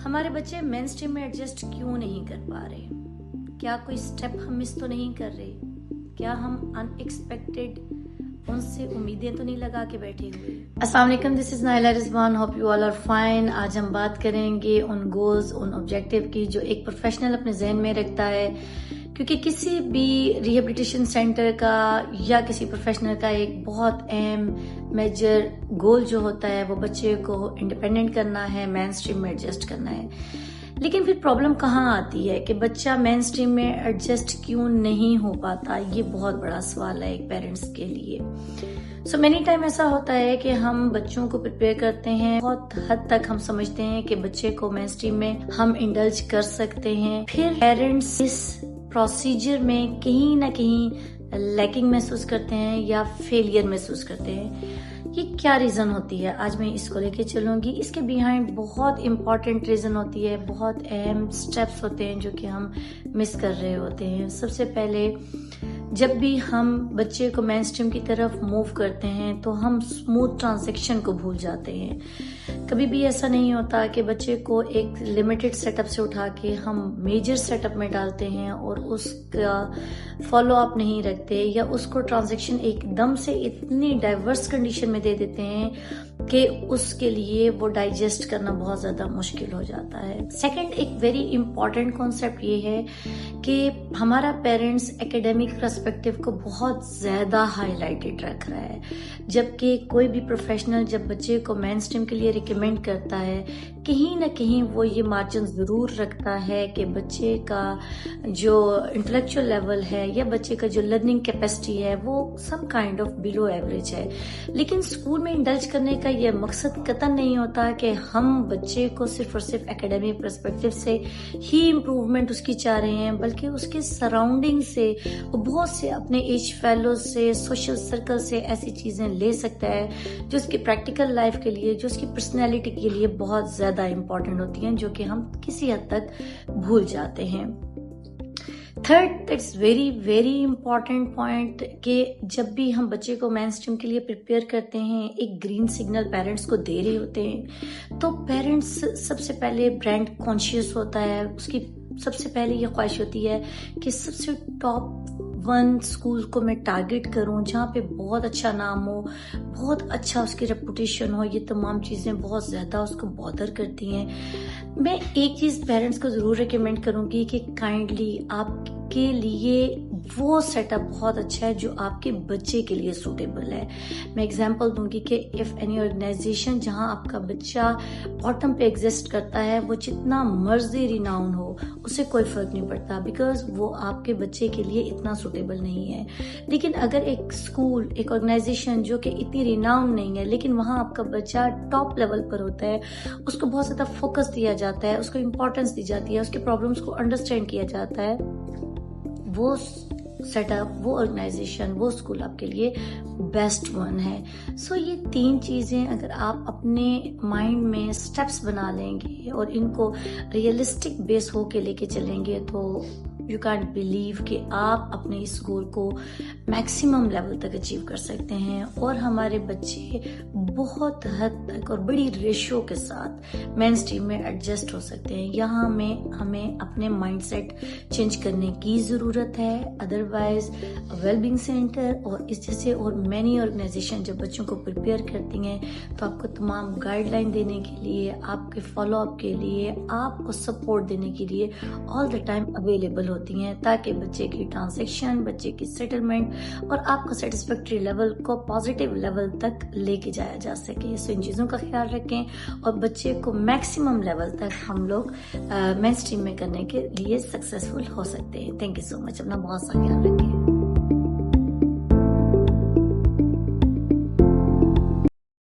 ہمارے بچے مین اسٹریم میں ایڈجسٹ کیوں نہیں کر پا رہے؟ کیا کوئی سٹیپ ہم مس تو نہیں کر رہے؟ کیا ہم ان ایکسپیکٹڈ ان سے امیدیں تو نہیں لگا کے بیٹھے ہوئے؟ السلام علیکم، this is Naila Rizwan, hope you all are fine. آج ہم بات کریں گے ان گولز، ان آبجیکٹیو کی جو ایک پروفیشنل اپنے ذہن میں رکھتا ہے، کیونکہ کسی بھی ریہیبلیٹیشن سینٹر کا یا کسی پروفیشنل کا ایک بہت اہم میجر گول جو ہوتا ہے وہ بچے کو انڈیپینڈنٹ کرنا ہے، مین اسٹریم میں ایڈجسٹ کرنا ہے۔ لیکن پھر پرابلم کہاں آتی ہے کہ بچہ مین اسٹریم میں ایڈجسٹ کیوں نہیں ہو پاتا؟ یہ بہت بڑا سوال ہے ایک پیرنٹس کے لیے۔ سو مینی ٹائم ایسا ہوتا ہے کہ ہم بچوں کو پریپیئر کرتے ہیں، بہت حد تک ہم سمجھتے ہیں کہ بچے کو مین اسٹریم میں ہم انڈلج کر سکتے ہیں، پھر پیرنٹس اس پروسیجر میں کہیں نہ کہیں لیکنگ محسوس کرتے ہیں یا فیلئر محسوس کرتے ہیں۔ یہ کیا ریزن ہوتی ہے؟ آج میں اس کو لے کے چلوں گی۔ اس کے بیہائنڈ بہت امپورٹنٹ ریزن ہوتی ہے، بہت اہم سٹیپس ہوتے ہیں جو کہ ہم مس کر رہے ہوتے ہیں۔ سب سے پہلے جب بھی ہم بچے کو مین اسٹریم کی طرف موو کرتے ہیں تو ہم اسموتھ ٹرانزیکشن کو بھول جاتے ہیں۔ کبھی بھی ایسا نہیں ہوتا کہ بچے کو ایک لمیٹڈ سیٹ اپ سے اٹھا کے ہم میجر سیٹ اپ میں ڈالتے ہیں اور اس کا فالو اپ نہیں رکھتے، یا اس کو ٹرانزیکشن ایک دم سے اتنی ڈائیورس کنڈیشن میں دے دیتے ہیں کہ اس کے لیے وہ ڈائجسٹ کرنا بہت زیادہ مشکل ہو جاتا ہے۔ سیکنڈ، ایک ویری امپورٹنٹ کانسیپٹ یہ ہے کہ ہمارا پیرنٹس ایکیڈیمک پرسپیکٹو کو بہت زیادہ ہائی لائٹڈ رکھ رہا ہے، جبکہ کوئی بھی پروفیشنل جب بچے کو مین اسٹریم کے لیے ریکمینڈ کرتا ہے کہیں نہ کہیں وہ یہ مارجن ضرور رکھتا ہے کہ بچے کا جو انٹلیکچوئل لیول ہے یا بچے کا جو لرننگ کیپیسٹی ہے وہ some kind of below average ہے۔ لیکن اسکول میں انڈلج کرنے کا یہ مقصد قطعاً نہیں ہوتا کہ ہم بچے کو صرف اور صرف اکیڈیمک پرسپیکٹو سے ہی امپروومنٹ اس کی چاہ رہے ہیں، بلکہ اس کے سراؤنڈنگ سے وہ بہت سے اپنے ایج فیلوز سے، سوشل سرکل سے ایسی چیزیں لے سکتا ہے جو اس کی پریکٹیکل لائف کے لیے، جو اس کی پرسنالٹی کے لیے بہت زیادہ امپورٹنٹ ہوتی ہیں، جو کہ ہم کسی حد تک بھول جاتے ہیں۔ Third, it's very very important point کہ جب بھی ہم بچے کو مین اسٹریم کے لیے پریپیئر کرتے ہیں، ایک گرین سگنل پیرنٹس کو دے رہے ہوتے ہیں، تو پیرنٹس سب سے پہلے برانڈ کانشیس ہوتا ہے۔ اس کی سب سے پہلے یہ خواہش ہوتی ہے کہ سب سے ٹاپ 1 اسکول کو میں ٹارگٹ کروں جہاں پہ بہت اچھا نام ہو، بہت اچھا اس کی ریپوٹیشن ہو۔ یہ تمام چیزیں بہت زیادہ اس کو بادر کرتی ہیں۔ میں ایک چیز پیرنٹس کو ضرور ریکمینڈ کروں گی کہ کائنڈلی آپ کے لیے وہ سیٹ اپ بہت اچھا ہے جو آپ کے بچے کے لیے سوٹیبل ہے۔ میں اگزامپل دوں گی کہ اف اینی آرگنائزیشن جہاں آپ کا بچہ باٹم پہ ایگزسٹ کرتا ہے، وہ جتنا مرضی ریناؤن ہو اسے کوئی فرق نہیں پڑتا، بیکاز وہ آپ کے بچے کے لیے اتنا سوٹیبل نہیں ہے۔ لیکن اگر ایک اسکول، ایک آرگنائزیشن جو کہ اتنی ریناؤن نہیں ہے لیکن وہاں آپ کا بچہ ٹاپ لیول پر ہوتا ہے، اس کو بہت زیادہ فوکس دیا جاتا ہے، اس کو امپورٹنس دی جاتی ہے، اس کے پرابلمس کو انڈرسٹینڈ کیا جاتا ہے، وہ سیٹ اپ، وہ آرگنائزیشن، وہ اسکول آپ کے لیے بیسٹ ون ہے۔ سو یہ 3 چیزیں اگر آپ اپنے مائنڈ میں سٹیپس بنا لیں گے اور ان کو ریئلسٹک بیس ہو کے لے کے چلیں گے تو یو کانٹ بلیو کہ آپ اپنے اس گول کو میکسیمم لیول تک اچیو کر سکتے ہیں، اور ہمارے بچے بہت حد تک اور بڑی ریشو کے ساتھ مین اسٹریم میں ایڈجسٹ ہو سکتے ہیں۔ یہاں ہمیں اپنے مائنڈ سیٹ چینج کرنے کی ضرورت ہے۔ ادروائز ویل بینگ سینٹر اور اس جیسے اور مینی آرگنائزیشن جب بچوں کو پریپیئر کرتی ہیں تو آپ کو تمام گائیڈ لائن دینے کے لیے، آپ کے فالو اپ کے لیے، آپ کو سپورٹ دینے کے لیے آل دا ٹائم اویلیبل ہوتی ہیں، تاکہ بچے کی ٹرانزیکشن، بچے کی سیٹلمنٹ اور آپ کا سیٹسفیکٹری لیول کو پازیٹیو لیول تک لے کے جایا جا سکے۔ سو ان چیزوں کا خیال رکھیں اور بچے کو میکسیمم لیول تک ہم لوگ مین اسٹریم میں کرنے کے لیے سکسیسفل ہو سکتے ہیں۔ تھینک یو سو مچ، اپنا بہت سا خیال رکھیں۔